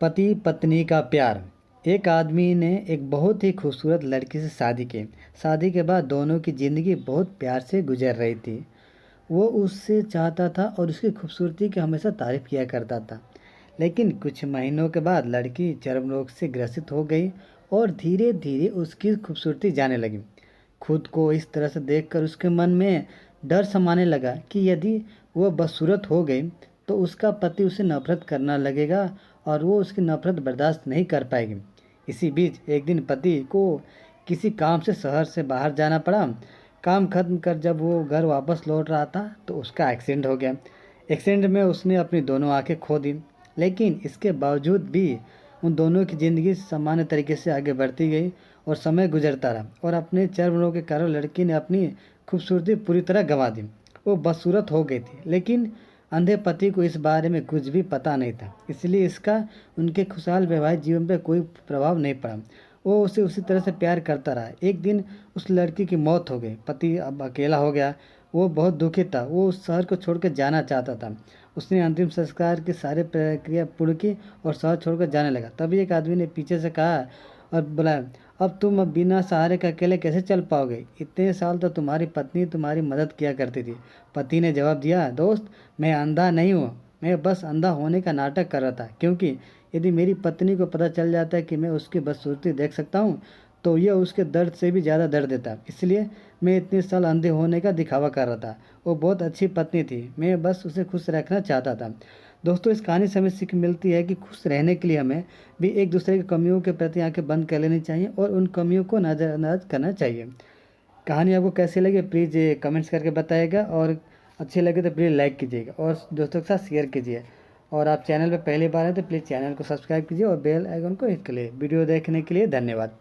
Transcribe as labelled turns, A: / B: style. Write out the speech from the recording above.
A: पति पत्नी का प्यार। एक आदमी ने एक बहुत ही खूबसूरत लड़की से शादी की। शादी के बाद दोनों की ज़िंदगी बहुत प्यार से गुजर रही थी। वो उससे चाहता था और उसकी खूबसूरती की हमेशा तारीफ़ किया करता था। लेकिन कुछ महीनों के बाद लड़की चर्म रोग से ग्रसित हो गई और धीरे धीरे उसकी खूबसूरती जाने लगी। खुद को इस तरह से देखकर उसके मन में डर समाने लगा कि यदि वह बदसूरत हो गई तो उसका पति उसे नफरत करना लगेगा और वो उसकी नफरत बर्दाश्त नहीं कर पाएगी। इसी बीच एक दिन पति को किसी काम से शहर से बाहर जाना पड़ा। काम खत्म कर जब वो घर वापस लौट रहा था तो उसका एक्सीडेंट हो गया। एक्सीडेंट में उसने अपनी दोनों आंखें खो दी। लेकिन इसके बावजूद भी उन दोनों की ज़िंदगी सामान्य तरीके से आगे बढ़ती गई और समय गुजरता रहा और अपने चर्म रोग के कारण लड़की ने अपनी खूबसूरती पूरी तरह गंवा दी। वो बदसूरत हो गई थी, लेकिन अंधे पति को इस बारे में कुछ भी पता नहीं था, इसलिए इसका उनके खुशहाल वैवाहिक जीवन पर कोई प्रभाव नहीं पड़ा। वो उसे उसी तरह से प्यार करता रहा। एक दिन उस लड़की की मौत हो गई। पति अब अकेला हो गया। वो बहुत दुखी था। वो उस शहर को छोड़कर जाना चाहता था। उसने अंतिम संस्कार की सारी प्रक्रिया पूर्ण की और शहर छोड़कर जाने लगा। तभी एक आदमी ने पीछे से कहा और बुलाया, अब तुम अब बिना सहारे के अकेले कैसे चल पाओगे? इतने साल तो तुम्हारी पत्नी तुम्हारी मदद किया करती थी। पति ने जवाब दिया, दोस्त, मैं अंधा नहीं हूँ, मैं बस अंधा होने का नाटक कर रहा था, क्योंकि यदि मेरी पत्नी को पता चल जाता है कि मैं उसकी बदसूरती देख सकता हूँ तो यह उसके दर्द से भी ज़्यादा दर्द देता। इसलिए मैं इतने साल अंधे होने का दिखावा कर रहा था। वो बहुत अच्छी पत्नी थी, मैं बस उसे खुश रखना चाहता था। दोस्तों, इस कहानी से हमें सीख मिलती है कि खुश रहने के लिए हमें भी एक दूसरे की कमियों के प्रति आंखें बंद कर लेनी चाहिए और उन कमियों को नज़रअंदाज करना चाहिए। कहानी आपको कैसी लगी प्लीज़ कमेंट्स करके बताइएगा और अच्छी लगे तो प्लीज़ लाइक कीजिएगा और दोस्तों के साथ शेयर कीजिए। और आप चैनल पर पहली बार हैं तो प्लीज़ चैनल को सब्सक्राइब कीजिए और बेल आइकन को हिट कर लीजिए। वीडियो देखने के लिए धन्यवाद।